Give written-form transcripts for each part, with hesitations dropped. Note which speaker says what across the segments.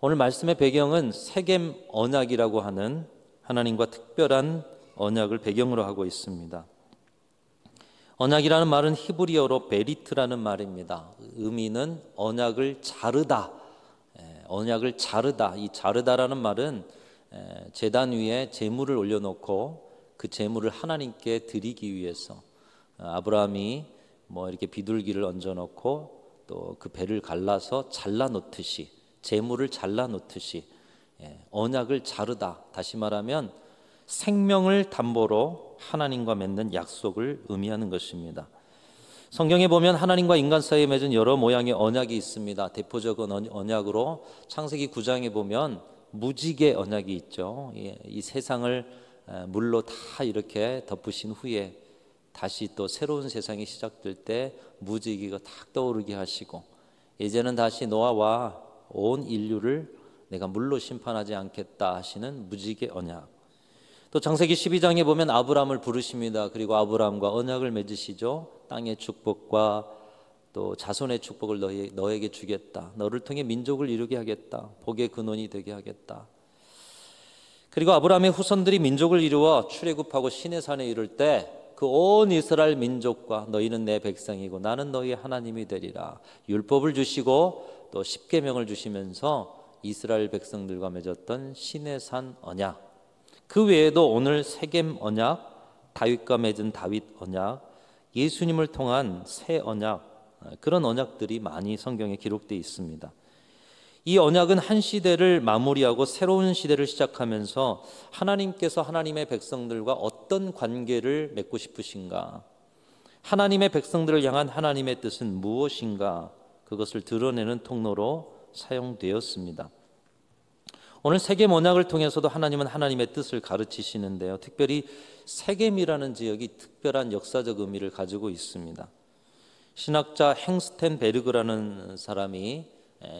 Speaker 1: 오늘 말씀의 배경은 세겜 언약이라고 하는 하나님과 특별한 언약을 배경으로 하고 있습니다. 언약이라는 말은 히브리어로 베리트라는 말입니다. 의미는 언약을 자르다. 언약을 자르다. 이 자르다라는 말은 제단 위에 제물을 올려놓고 그 제물을 하나님께 드리기 위해서 아브라함이 이렇게 비둘기를 얹어놓고 또 그 배를 갈라서 잘라놓듯이 제물을 잘라놓듯이 언약을 자르다. 다시 말하면 생명을 담보로 하나님과 맺는 약속을 의미하는 것입니다. 성경에 보면 하나님과 인간 사이에 맺은 여러 모양의 언약이 있습니다. 대표적인 언약으로 창세기 9장에 보면 무지개 언약이 있죠. 이 세상을 물로 다 이렇게 덮으신 후에 다시 또 새로운 세상이 시작될 때 무지개가 탁 떠오르게 하시고 이제는 다시 노아와 온 인류를 내가 물로 심판하지 않겠다 하시는 무지개 언약. 또 창세기 12장에 보면 아브라함을 부르십니다. 그리고 아브라함과 언약을 맺으시죠. 땅의 축복과 또 자손의 축복을 너에게 주겠다. 너를 통해 민족을 이루게 하겠다. 복의 근원이 되게 하겠다. 그리고 아브라함의 후손들이 민족을 이루어 출애굽하고 시내산에 이를 때 그 온 이스라엘 민족과 너희는 내 백성이고 나는 너희의 하나님이 되리라. 율법을 주시고 또 십계명을 주시면서 이스라엘 백성들과 맺었던 시내산 언약. 그 외에도 오늘 세겜 언약, 다윗과 맺은 다윗 언약, 예수님을 통한 새 언약, 그런 언약들이 많이 성경에 기록되어 있습니다. 이 언약은 한 시대를 마무리하고 새로운 시대를 시작하면서 하나님께서 하나님의 백성들과 어떤 관계를 맺고 싶으신가, 하나님의 백성들을 향한 하나님의 뜻은 무엇인가, 그것을 드러내는 통로로 사용되었습니다. 오늘 세겜 언약을 통해서도 하나님은 하나님의 뜻을 가르치시는데요. 특별히 세겜이라는 지역이 특별한 역사적 의미를 가지고 있습니다. 신학자 행스텐베르그라는 사람이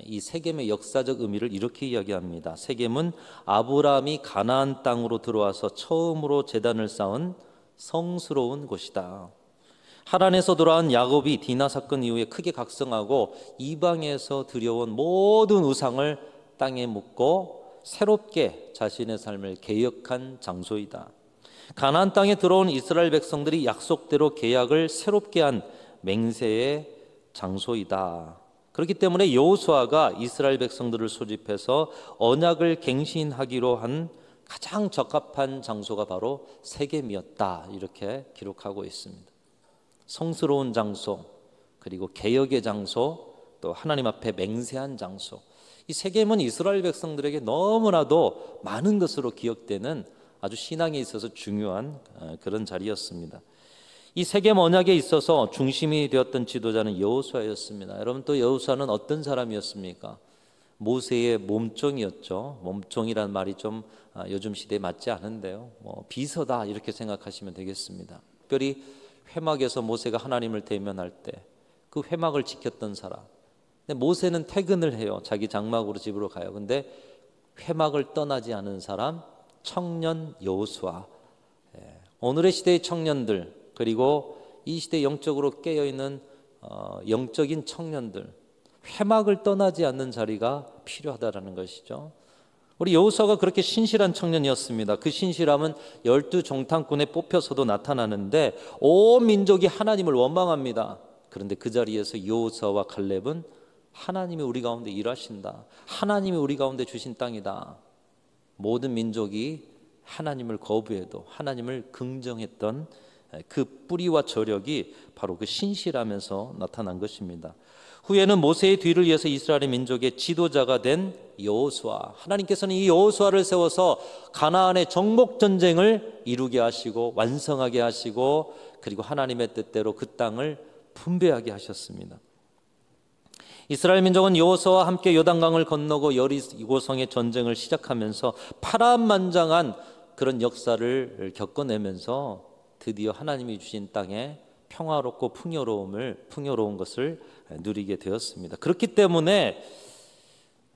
Speaker 1: 이 세겜의 역사적 의미를 이렇게 이야기합니다. 세겜은 아브라함이 가나안 땅으로 들어와서 처음으로 제단을 쌓은 성스러운 곳이다. 하란에서 돌아온 야곱이 디나 사건 이후에 크게 각성하고 이방에서 들여온 모든 우상을 땅에 묻고 새롭게 자신의 삶을 개혁한 장소이다. 가나안 땅에 들어온 이스라엘 백성들이 약속대로 계약을 새롭게 한 맹세의 장소이다. 그렇기 때문에 여호수아가 이스라엘 백성들을 소집해서 언약을 갱신하기로 한 가장 적합한 장소가 바로 세겜이었다. 이렇게 기록하고 있습니다. 성스러운 장소, 그리고 개혁의 장소, 또 하나님 앞에 맹세한 장소. 이 세겜은 이스라엘 백성들에게 너무나도 많은 것으로 기억되는 아주 신앙에 있어서 중요한 그런 자리였습니다. 이 세겜 언약에 있어서 중심이 되었던 지도자는 여호수아였습니다. 여러분, 또 여호수아는 어떤 사람이었습니까? 모세의 몸종이었죠. 몸종이라는 말이 좀 요즘 시대에 맞지 않은데요. 비서다 이렇게 생각하시면 되겠습니다. 특별히 회막에서 모세가 하나님을 대면할 때 그 회막을 지켰던 사람. 근데 모세는 퇴근을 해요. 자기 장막으로 집으로 가요. 근데 회막을 떠나지 않은 사람, 청년 여호수아. 오늘의 시대의 청년들, 그리고 이 시대 영적으로 깨어있는 영적인 청년들, 회막을 떠나지 않는 자리가 필요하다라는 것이죠. 우리 여호수아가 그렇게 신실한 청년이었습니다. 그 신실함은 12정탐꾼에 뽑혀서도 나타나는데 온 민족이 하나님을 원망합니다. 그런데 그 자리에서 여호수아와 갈렙은 하나님이 우리 가운데 일하신다, 하나님이 우리 가운데 주신 땅이다. 모든 민족이 하나님을 거부해도 하나님을 긍정했던 그 뿌리와 저력이 바로 그 신실하면서 나타난 것입니다. 후에는 모세의 뒤를 이어서 이스라엘 민족의 지도자가 된 여호수아. 하나님께서는 이 여호수아를 세워서 가나안의 정복 전쟁을 이루게 하시고 완성하게 하시고, 그리고 하나님의 뜻대로 그 땅을 분배하게 하셨습니다. 이스라엘 민족은 여호수아와 함께 요단강을 건너고 여리고성의 전쟁을 시작하면서 파란만장한 그런 역사를 겪어내면서 드디어 하나님이 주신 땅에 평화롭고 풍요로운 것을 누리게 되었습니다. 그렇기 때문에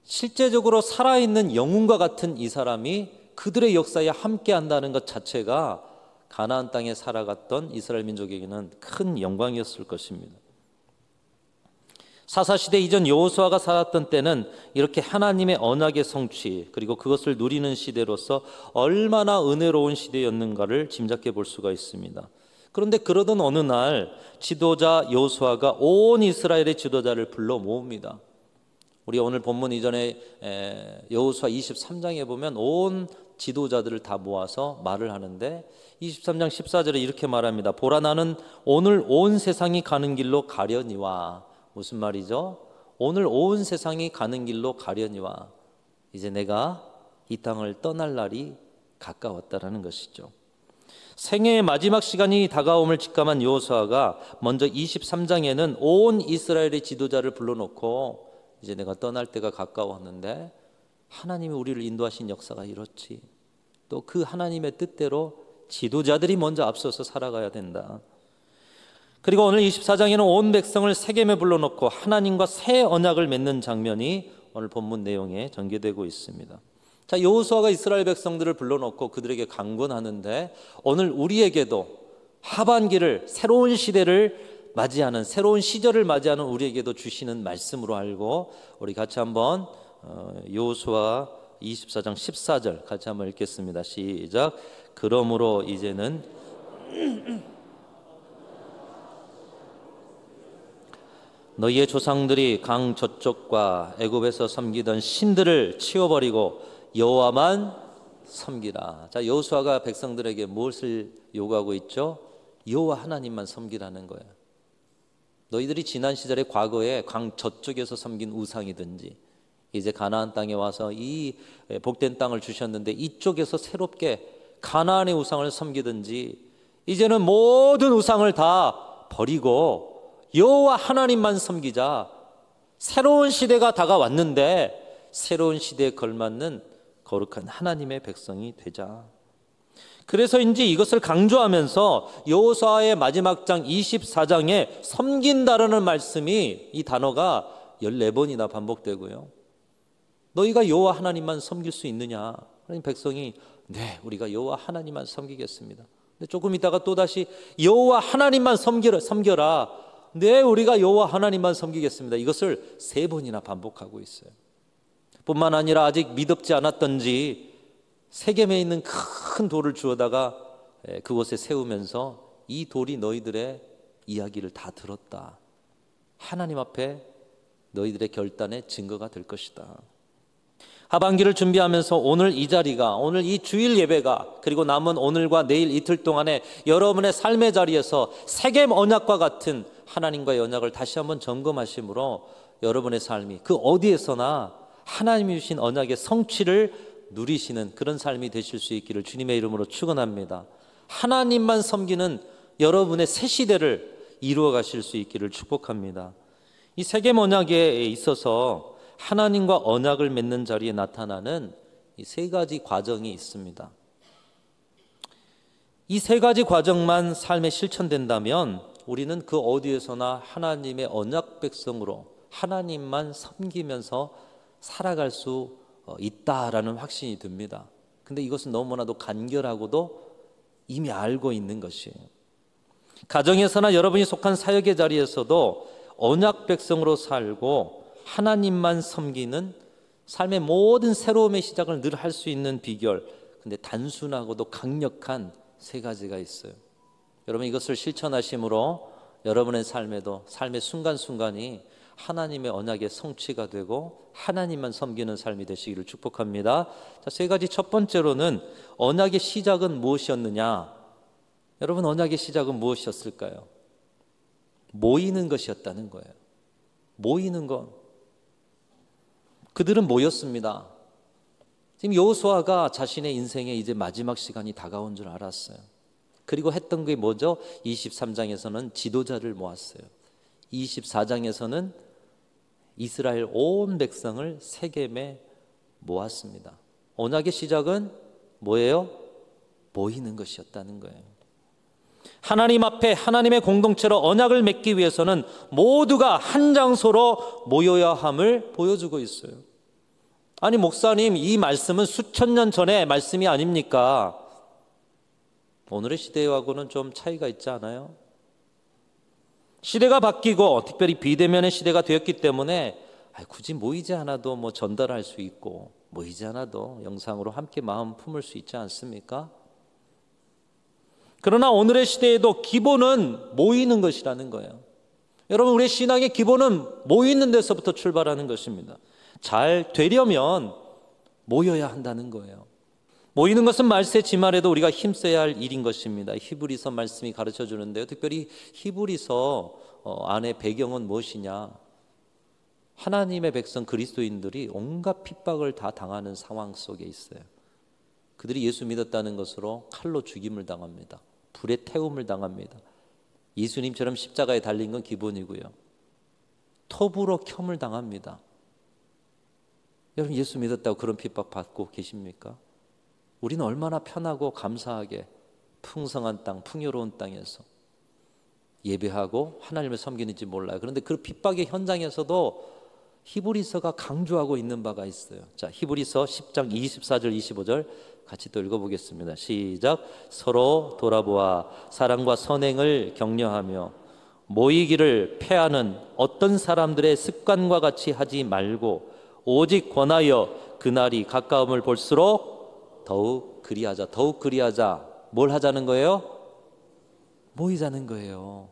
Speaker 1: 실제적으로 살아있는 영웅과 같은 이 사람이 그들의 역사에 함께 한다는 것 자체가 가나안 땅에 살아갔던 이스라엘 민족에게는 큰 영광이었을 것입니다. 사사시대 이전 여호수아가 살았던 때는 이렇게 하나님의 언약의 성취 그리고 그것을 누리는 시대로서 얼마나 은혜로운 시대였는가를 짐작해 볼 수가 있습니다. 그런데 그러던 어느 날 지도자 여호수아가 온 이스라엘의 지도자를 불러 모읍니다. 우리 오늘 본문 이전에 여호수아 23장에 보면 온 지도자들을 다 모아서 말을 하는데 23장 14절에 이렇게 말합니다. 보라, 나는 오늘 온 세상이 가는 길로 가려니와. 무슨 말이죠? 오늘 온 세상이 가는 길로 가려니와. 이제 내가 이 땅을 떠날 날이 가까웠다라는 것이죠. 생애의 마지막 시간이 다가옴을 직감한 여호수아가 먼저 23장에는 온 이스라엘의 지도자를 불러놓고 이제 내가 떠날 때가 가까웠는데 하나님이 우리를 인도하신 역사가 이렇지. 또 그 하나님의 뜻대로 지도자들이 먼저 앞서서 살아가야 된다. 그리고 오늘 24장에는 온 백성을 세겜에 불러놓고 하나님과 새 언약을 맺는 장면이 오늘 본문 내용에 전개되고 있습니다. 자, 여호수아가 이스라엘 백성들을 불러놓고 그들에게 강권하는데 오늘 우리에게도 하반기를, 새로운 시대를 맞이하는, 새로운 시절을 맞이하는 우리에게도 주시는 말씀으로 알고 우리 같이 한번 여호수아 24장 14절 같이 한번 읽겠습니다. 시작. 그러므로 이제는 너희의 조상들이 강 저쪽과 애굽에서 섬기던 신들을 치워버리고 여호와만 섬기라. 자, 여호수아가 백성들에게 무엇을 요구하고 있죠? 여호와 하나님만 섬기라는 거예요. 너희들이 지난 시절에 과거에 강 저쪽에서 섬긴 우상이든지 이제 가나안 땅에 와서 이 복된 땅을 주셨는데 이쪽에서 새롭게 가나안의 우상을 섬기든지 이제는 모든 우상을 다 버리고 여호와 하나님만 섬기자. 새로운 시대가 다가왔는데 새로운 시대에 걸맞는 거룩한 하나님의 백성이 되자. 그래서인지 이것을 강조하면서 여호수아의 마지막 장 24장에 섬긴다라는 말씀이 이 단어가 14번이나 반복되고요. 너희가 여호와 하나님만 섬길 수 있느냐? 그러니 백성이 네, 우리가 여호와 하나님만 섬기겠습니다. 근데 조금 있다가 또다시 여호와 하나님만 섬겨라. 네, 우리가 여호와 하나님만 섬기겠습니다. 이것을 3번이나 반복하고 있어요. 뿐만 아니라 아직 미덥지 않았던지 세겜에 있는 큰 돌을 주워다가 그곳에 세우면서 이 돌이 너희들의 이야기를 다 들었다. 하나님 앞에 너희들의 결단의 증거가 될 것이다. 하반기를 준비하면서 오늘 이 자리가, 오늘 이 주일 예배가, 그리고 남은 오늘과 내일 이틀 동안에 여러분의 삶의 자리에서 세겜 언약과 같은 하나님과의 언약을 다시 한번 점검하심으로 여러분의 삶이 그 어디에서나 하나님이 주신 언약의 성취를 누리시는 그런 삶이 되실 수 있기를 주님의 이름으로 축원합니다. 하나님만 섬기는 여러분의 새 시대를 이루어 가실 수 있기를 축복합니다. 이 세겜 언약에 있어서 하나님과 언약을 맺는 자리에 나타나는 이 3가지 과정이 있습니다. 이 3가지 과정만 삶에 실천된다면 우리는 그 어디에서나 하나님의 언약 백성으로 하나님만 섬기면서 살아갈 수 있다라는 확신이 듭니다. 근데 이것은 너무나도 간결하고도 이미 알고 있는 것이에요. 가정에서나 여러분이 속한 사역의 자리에서도 언약 백성으로 살고 하나님만 섬기는 삶의 모든 새로움의 시작을 늘 할 수 있는 비결, 근데 단순하고도 강력한 3가지가 있어요. 여러분 이것을 실천하심으로 여러분의 삶에도 삶의 순간순간이 하나님의 언약의 성취가 되고 하나님만 섬기는 삶이 되시기를 축복합니다. 자, 3가지. 첫 번째로는 언약의 시작은 무엇이었느냐? 여러분 언약의 시작은 무엇이었을까요? 모이는 것이었다는 거예요. 모이는 것. 그들은 모였습니다. 지금 여호수아가 자신의 인생에 이제 마지막 시간이 다가온 줄 알았어요. 그리고 했던 게 뭐죠? 23장에서는 지도자를 모았어요. 24장에서는 이스라엘 온 백성을 세겜에 모았습니다. 언약의 시작은 뭐예요? 모이는 것이었다는 거예요. 하나님 앞에 하나님의 공동체로 언약을 맺기 위해서는 모두가 한 장소로 모여야 함을 보여주고 있어요. 아니 목사님, 이 말씀은 수천 년 전의 말씀이 아닙니까? 오늘의 시대하고는 좀 차이가 있지 않아요? 시대가 바뀌고 특별히 비대면의 시대가 되었기 때문에 굳이 모이지 않아도 뭐 전달할 수 있고 모이지 않아도 영상으로 함께 마음 품을 수 있지 않습니까? 그러나 오늘의 시대에도 기본은 모이는 것이라는 거예요. 여러분, 우리의 신앙의 기본은 모이는 데서부터 출발하는 것입니다. 잘 되려면 모여야 한다는 거예요. 모이는 것은 말세 지말에도 우리가 힘써야 할 일인 것입니다. 히브리서 말씀이 가르쳐 주는데요. 특별히 히브리서 안의 배경은 무엇이냐? 하나님의 백성 그리스도인들이 온갖 핍박을 다 당하는 상황 속에 있어요. 그들이 예수 믿었다는 것으로 칼로 죽임을 당합니다. 불에 태움을 당합니다. 예수님처럼 십자가에 달린 건 기본이고요. 톱으로 켬을 당합니다. 여러분, 예수 믿었다고 그런 핍박 받고 계십니까? 우리는 얼마나 편하고 감사하게 풍성한 땅, 풍요로운 땅에서 예배하고 하나님을 섬기는지 몰라요. 그런데 그 핍박의 현장에서도 히브리서가 강조하고 있는 바가 있어요. 자, 히브리서 10장 24절 25절 같이 또 읽어보겠습니다. 시작. 서로 돌아보아 사랑과 선행을 격려하며 모이기를 패하는 어떤 사람들의 습관과 같이 하지 말고 오직 권하여 그날이 가까움을 볼수록 더욱 그리하자. 더욱 그리하자. 뭘 하자는 거예요? 모이자는 거예요.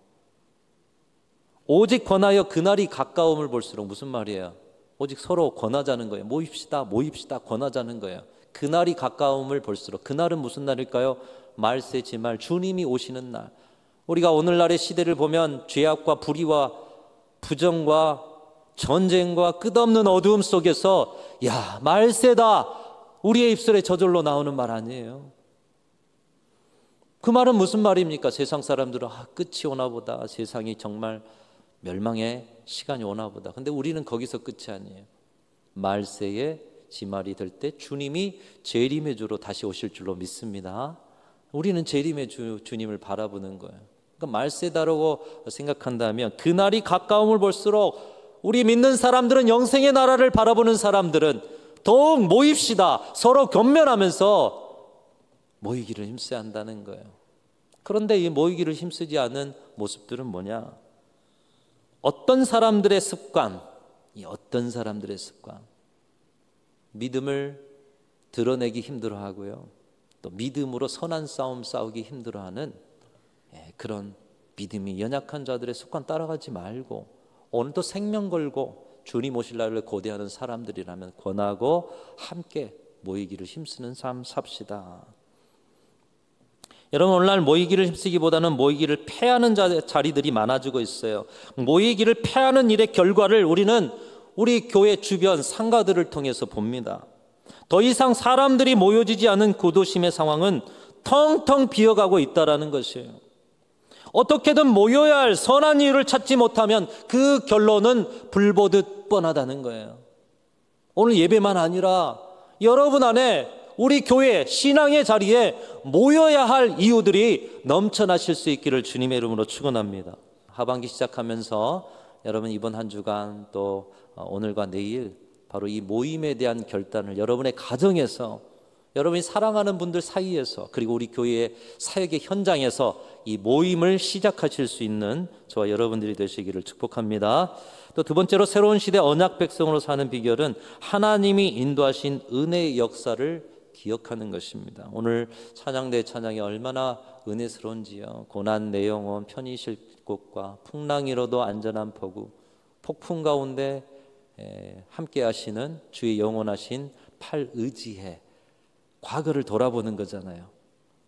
Speaker 1: 오직 권하여 그날이 가까움을 볼수록. 무슨 말이에요? 오직 서로 권하자는 거예요. 모입시다, 모입시다, 권하자는 거예요. 그날이 가까움을 볼수록. 그날은 무슨 날일까요? 말세 지말, 주님이 오시는 날. 우리가 오늘날의 시대를 보면 죄악과 불의와 부정과 전쟁과 끝없는 어두움 속에서 야, 말세다, 우리의 입술에 저절로 나오는 말 아니에요. 그 말은 무슨 말입니까? 세상 사람들은 끝이 오나 보다, 세상이 정말 멸망의 시간이 오나 보다. 근데 우리는 거기서 끝이 아니에요. 말세의 지말이 될 때 주님이 재림의 주로 다시 오실 줄로 믿습니다. 우리는 재림의 주님을 바라보는 거예요. 그러니까 말세다라고 생각한다면 그날이 가까움을 볼수록 우리 믿는 사람들은, 영생의 나라를 바라보는 사람들은 더욱 모입시다, 서로 겸면하면서 모이기를 힘써야 한다는 거예요. 그런데 이 모이기를 힘쓰지 않은 모습들은 뭐냐? 어떤 사람들의 습관, 이 어떤 사람들의 습관, 믿음을 드러내기 힘들어하고요, 또 믿음으로 선한 싸움 싸우기 힘들어하는 그런 믿음이 연약한 자들의 습관 따라가지 말고 오늘도 생명 걸고 주님 오실 날을 고대하는 사람들이라면 권하고 함께 모이기를 힘쓰는 삶 삽시다. 여러분, 오늘날 모이기를 힘쓰기보다는 모이기를 패하는 자리들이 많아지고 있어요. 모이기를 패하는 일의 결과를 우리는 우리 교회 주변 상가들을 통해서 봅니다. 더 이상 사람들이 모여지지 않은 구도심의 상황은 텅텅 비어가고 있다는 것이에요. 어떻게든 모여야 할 선한 이유를 찾지 못하면 그 결론은 불보듯 뻔하다는 거예요. 오늘 예배만 아니라 여러분 안에, 우리 교회 신앙의 자리에 모여야 할 이유들이 넘쳐나실 수 있기를 주님의 이름으로 축원합니다. 하반기 시작하면서 여러분 이번 한 주간 또 오늘과 내일 바로 이 모임에 대한 결단을 여러분의 가정에서, 여러분이 사랑하는 분들 사이에서, 그리고 우리 교회의 사역의 현장에서 이 모임을 시작하실 수 있는 저와 여러분들이 되시기를 축복합니다. 또 두 번째로, 새로운 시대 언약 백성으로 사는 비결은 하나님이 인도하신 은혜의 역사를 기억하는 것입니다. 오늘 찬양대 찬양이 얼마나 은혜스러운지요. 고난 내 영혼 편히 쉴 곳과 풍랑 이로도 안전한 포구, 폭풍 가운데 함께 하시는 주의 영원하신 팔 의지해. 과거를 돌아보는 거잖아요.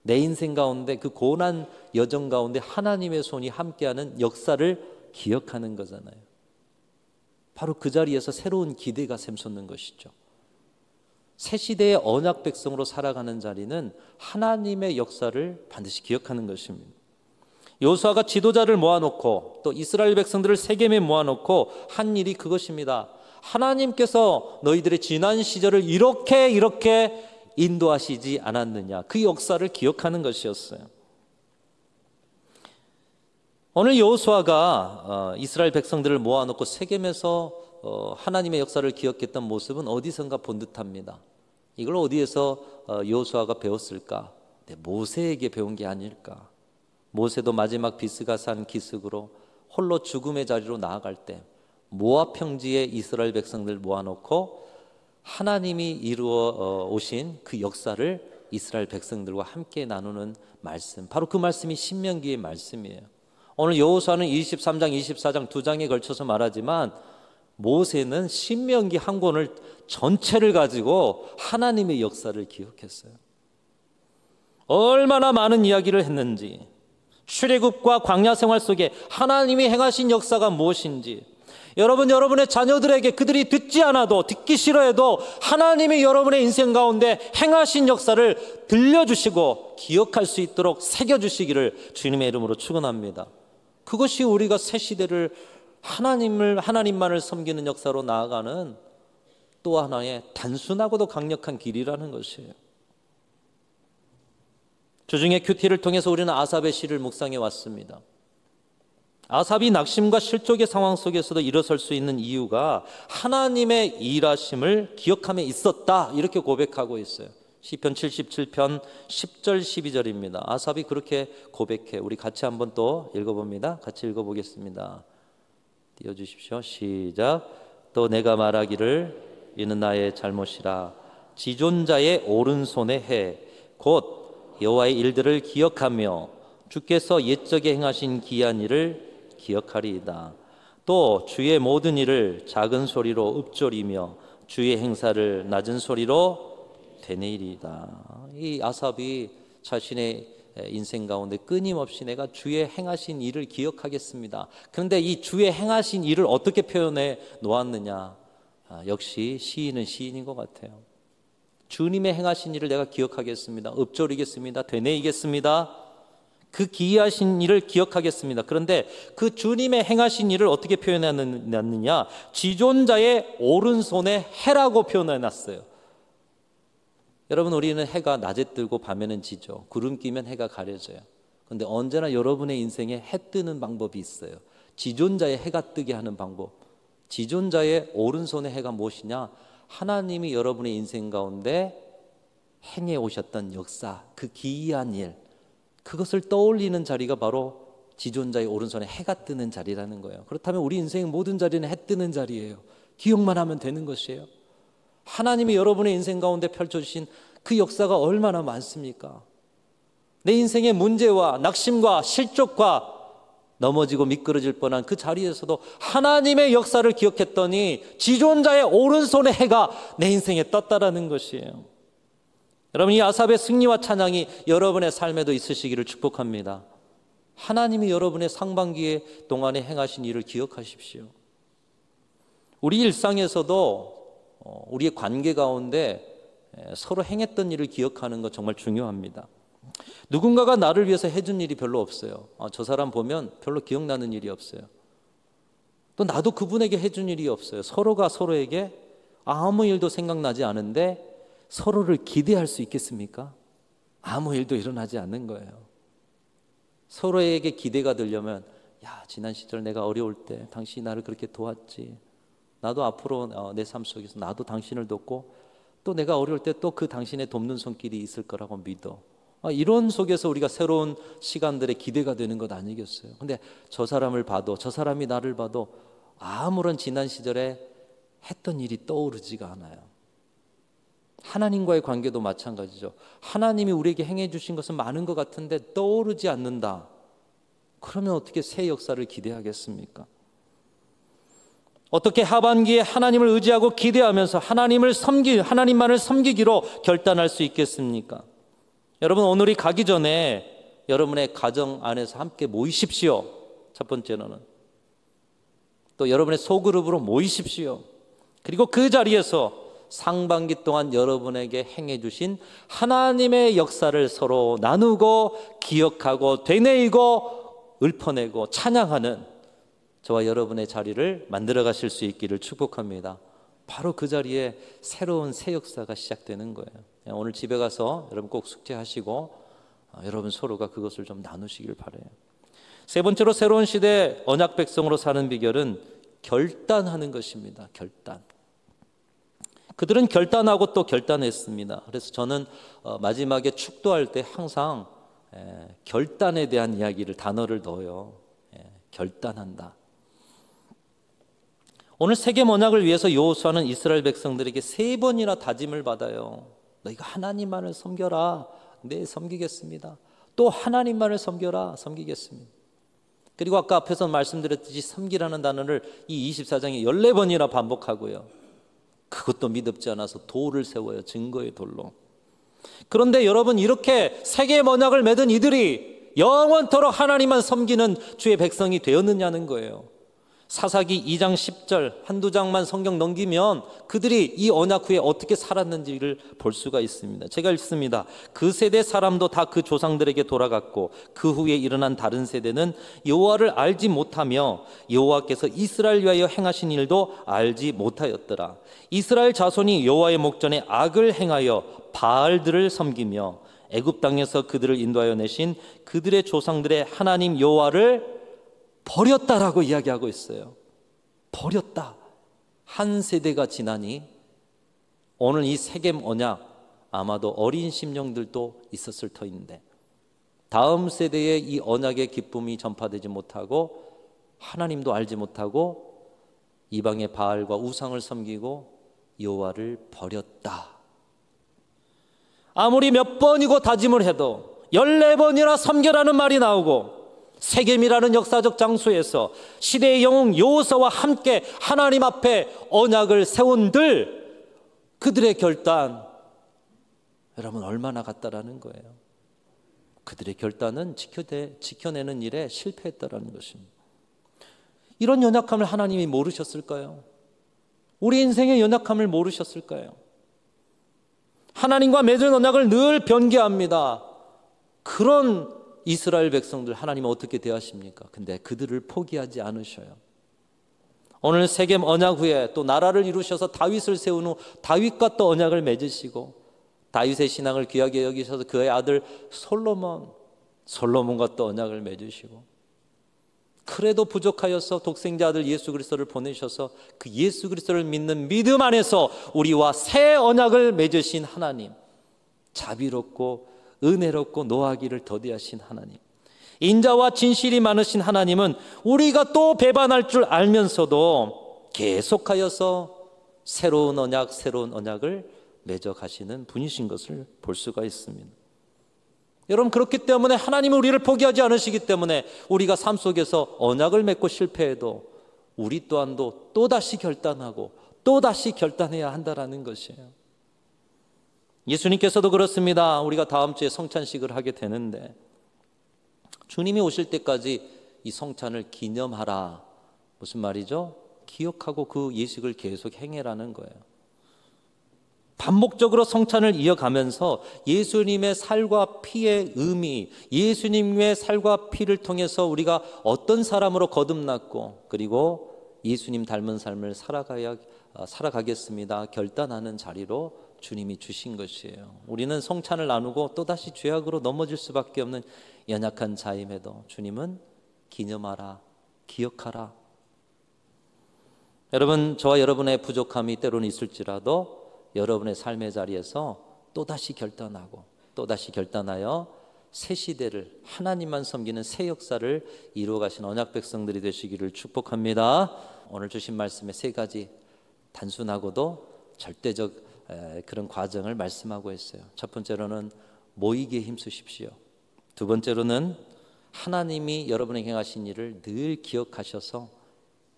Speaker 1: 내 인생 가운데, 그 고난 여정 가운데 하나님의 손이 함께하는 역사를 기억하는 거잖아요. 바로 그 자리에서 새로운 기대가 샘솟는 것이죠. 새 시대의 언약 백성으로 살아가는 자리는 하나님의 역사를 반드시 기억하는 것입니다. 여호수아가 지도자를 모아놓고 또 이스라엘 백성들을 세겜에 모아놓고 한 일이 그것입니다. 하나님께서 너희들의 지난 시절을 이렇게 인도하시지 않았느냐, 그 역사를 기억하는 것이었어요. 오늘 여호수아가 이스라엘 백성들을 모아놓고 세겜에서 하나님의 역사를 기억했던 모습은 어디선가 본 듯합니다. 이걸 어디에서 여호수아가 배웠을까? 모세에게 배운 게 아닐까? 모세도 마지막 비스가산 기슭으로 홀로 죽음의 자리로 나아갈 때 모압 평지에 이스라엘 백성들 모아놓고 하나님이 이루어 오신 그 역사를 이스라엘 백성들과 함께 나누는 말씀, 바로 그 말씀이 신명기의 말씀이에요. 오늘 여호수아는 23장, 24장 두 장에 걸쳐서 말하지만 모세는 신명기 한 권을 전체를 가지고 하나님의 역사를 기억했어요. 얼마나 많은 이야기를 했는지, 출애굽과 광야 생활 속에 하나님이 행하신 역사가 무엇인지, 여러분의 자녀들에게 그들이 듣지 않아도, 듣기 싫어해도 하나님이 여러분의 인생 가운데 행하신 역사를 들려주시고 기억할 수 있도록 새겨주시기를 주님의 이름으로 축원합니다. 그것이 우리가 새 시대를 하나님만을 섬기는 역사로 나아가는 또 하나의 단순하고도 강력한 길이라는 것이에요. 주중에 큐티를 통해서 우리는 아삽의 시를 묵상해 왔습니다. 아삽이 낙심과 실족의 상황 속에서도 일어설 수 있는 이유가 하나님의 일하심을 기억함에 있었다, 이렇게 고백하고 있어요. 시편 77편 10절 12절입니다. 아삽이 그렇게 고백해. 우리 같이 한번 또 읽어봅니다. 같이 읽어보겠습니다. 띄워주십시오. 시작. 또 내가 말하기를 이는 나의 잘못이라. 지존자의 오른손의 해 곧 여호와의 일들을 기억하며 주께서 옛적에 행하신 기이한 일을 기억하리이다. 또 주의 모든 일을 작은 소리로 읊조리며 주의 행사를 낮은 소리로 되뇌이리이다. 이 아삽이 자신의 인생 가운데 끊임없이 내가 주의 행하신 일을 기억하겠습니다. 그런데 이 주의 행하신 일을 어떻게 표현해 놓았느냐? 역시 시인은 시인인 것 같아요. 주님의 행하신 일을 내가 기억하겠습니다. 읊조리겠습니다. 되뇌이겠습니다. 그 기이하신 일을 기억하겠습니다. 그런데 그 주님의 행하신 일을 어떻게 표현해놨느냐? 지존자의 오른손에 해라고 표현해놨어요. 여러분, 우리는 해가 낮에 뜨고 밤에는 지죠. 구름 끼면 해가 가려져요. 그런데 언제나 여러분의 인생에 해 뜨는 방법이 있어요. 지존자의 해가 뜨게 하는 방법. 지존자의 오른손의 해가 무엇이냐? 하나님이 여러분의 인생 가운데 행해 오셨던 역사, 그 기이한 일, 그것을 떠올리는 자리가 바로 지존자의 오른손에 해가 뜨는 자리라는 거예요. 그렇다면 우리 인생의 모든 자리는 해 뜨는 자리예요. 기억만 하면 되는 것이에요. 하나님이 여러분의 인생 가운데 펼쳐주신 그 역사가 얼마나 많습니까? 내 인생의 문제와 낙심과 실족과 넘어지고 미끄러질 뻔한 그 자리에서도 하나님의 역사를 기억했더니 지존자의 오른손의 해가 내 인생에 떴다라는 것이에요. 여러분, 이 아삽의 승리와 찬양이 여러분의 삶에도 있으시기를 축복합니다. 하나님이 여러분의 상반기 동안에 행하신 일을 기억하십시오. 우리 일상에서도 우리의 관계 가운데 서로 행했던 일을 기억하는 것 정말 중요합니다. 누군가가 나를 위해서 해준 일이 별로 없어요. 저 사람 보면 별로 기억나는 일이 없어요. 또 나도 그분에게 해준 일이 없어요. 서로가 서로에게 아무 일도 생각나지 않은데 서로를 기대할 수 있겠습니까? 아무 일도 일어나지 않는 거예요. 서로에게 기대가 되려면, 야, 지난 시절 내가 어려울 때 당신이 나를 그렇게 도왔지. 나도 앞으로 내 삶 속에서 나도 당신을 돕고 또 내가 어려울 때 또 그 당신의 돕는 손길이 있을 거라고 믿어. 이런 속에서 우리가 새로운 시간들의 기대가 되는 것 아니겠어요? 근데 저 사람을 봐도, 저 사람이 나를 봐도 아무런 지난 시절에 했던 일이 떠오르지가 않아요. 하나님과의 관계도 마찬가지죠. 하나님이 우리에게 행해 주신 것은 많은 것 같은데 떠오르지 않는다. 그러면 어떻게 새 역사를 기대하겠습니까? 어떻게 하반기에 하나님을 의지하고 기대하면서 하나님만을 섬기기로 결단할 수 있겠습니까? 여러분, 오늘이 가기 전에 여러분의 가정 안에서 함께 모이십시오. 첫 번째로는 또 여러분의 소그룹으로 모이십시오. 그리고 그 자리에서 상반기 동안 여러분에게 행해 주신 하나님의 역사를 서로 나누고 기억하고 되뇌이고 읊어내고 찬양하는 저와 여러분의 자리를 만들어 가실 수 있기를 축복합니다. 바로 그 자리에 새로운 새 역사가 시작되는 거예요. 오늘 집에 가서 여러분 꼭 숙제하시고 여러분 서로가 그것을 좀 나누시길 바라요. 세 번째로 새로운 시대 언약 백성으로 사는 비결은 결단하는 것입니다. 결단. 그들은 결단하고 또 결단했습니다. 그래서 저는 마지막에 축도할 때 항상 결단에 대한 이야기를, 단어를 넣어요. 결단한다. 오늘 세겜 언약을 위해서 여호수아는 이스라엘 백성들에게 3번이나 다짐을 받아요. 너희가 하나님만을 섬겨라. 네, 섬기겠습니다. 또 하나님만을 섬겨라. 섬기겠습니다. 그리고 아까 앞에서 말씀드렸듯이 섬기라는 단어를 이 24장에 14번이나 반복하고요. 그것도 믿음지 않아서 돌을 세워요. 증거의 돌로. 그런데 여러분, 이렇게 세겜 언약을 맺은 이들이 영원토록 하나님만 섬기는 주의 백성이 되었느냐는 거예요. 사사기 2장 10절 한두 장만 성경 넘기면 그들이 이 언약 후에 어떻게 살았는지를 볼 수가 있습니다. 제가 읽습니다. 그 세대 사람도 다 그 조상들에게 돌아갔고 그 후에 일어난 다른 세대는 여호와를 알지 못하며 여호와께서 이스라엘 위하여 행하신 일도 알지 못하였더라. 이스라엘 자손이 여호와의 목전에 악을 행하여 바알들을 섬기며 애굽 땅에서 그들을 인도하여 내신 그들의 조상들의 하나님 여호와를 버렸다라고 이야기하고 있어요. 버렸다. 한 세대가 지나니 오늘 이 세겜 언약, 아마도 어린 심령들도 있었을 터인데 다음 세대에 이 언약의 기쁨이 전파되지 못하고 하나님도 알지 못하고 이방의 바알과 우상을 섬기고 여호와를 버렸다. 아무리 몇 번이고 다짐을 해도 14번이나 섬겨라는 말이 나오고 세겜이라는 역사적 장소에서 시대의 영웅 여호수아와 함께 하나님 앞에 언약을 세운들 그들의 결단, 여러분 얼마나 같다라는 거예요. 그들의 결단은 지켜내는 일에 실패했다라는 것입니다. 이런 연약함을 하나님이 모르셨을까요? 우리 인생의 연약함을 모르셨을까요? 하나님과 맺은 언약을 늘 변개합니다. 그런 이스라엘 백성들 하나님은 어떻게 대하십니까? 근데 그들을 포기하지 않으셔요. 오늘 세겜 언약 후에 또 나라를 이루셔서 다윗을 세운 후 다윗과 또 언약을 맺으시고 다윗의 신앙을 귀하게 여기셔서 그의 아들 솔로몬과 또 언약을 맺으시고 그래도 부족하여서 독생자 아들 예수 그리스도를 보내셔서 그 예수 그리스도를 믿는 믿음 안에서 우리와 새 언약을 맺으신 하나님, 자비롭고 은혜롭고 노하기를 더디하신 하나님, 인자와 진실이 많으신 하나님은 우리가 또 배반할 줄 알면서도 계속하여서 새로운 언약을 맺어 가시는 분이신 것을 볼 수가 있습니다. 여러분, 그렇기 때문에 하나님은 우리를 포기하지 않으시기 때문에 우리가 삶 속에서 언약을 맺고 실패해도 우리 또한도 또다시 결단하고 또다시 결단해야 한다라는 것이에요. 예수님께서도 그렇습니다. 우리가 다음 주에 성찬식을 하게 되는데 주님이 오실 때까지 이 성찬을 기념하라. 무슨 말이죠? 기억하고 그 예식을 계속 행해라는 거예요. 반복적으로 성찬을 이어가면서 예수님의 살과 피의 의미, 예수님의 살과 피를 통해서 우리가 어떤 사람으로 거듭났고 그리고 예수님 닮은 삶을 살아가겠습니다 결단하는 자리로 주님이 주신 것이에요. 우리는 성찬을 나누고 또다시 죄악으로 넘어질 수밖에 없는 연약한 자임에도 주님은 기념하라, 기억하라. 여러분, 저와 여러분의 부족함이 때로는 있을지라도 여러분의 삶의 자리에서 또다시 결단하고 또다시 결단하여 새 시대를 하나님만 섬기는 새 역사를 이루어 가신 언약 백성들이 되시기를 축복합니다. 오늘 주신 말씀의 3가지 단순하고도 절대적 그런 과정을 말씀하고 있어요. 첫 번째로는 모이기에 힘쓰십시오. 두 번째로는 하나님이 여러분에게 행하신 일을 늘 기억하셔서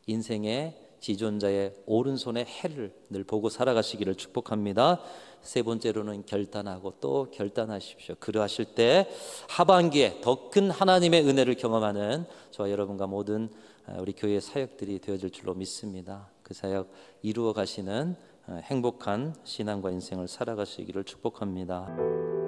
Speaker 1: 인생의 지존자의 오른손의 해를 늘 보고 살아가시기를 축복합니다. 세 번째로는 결단하고 또 결단하십시오. 그러하실 때 하반기에 더 큰 하나님의 은혜를 경험하는 저와 여러분과 모든 우리 교회의 사역들이 되어질 줄로 믿습니다. 그 사역 이루어 가시는 행복한 신앙과 인생을 살아가시기를 축복합니다.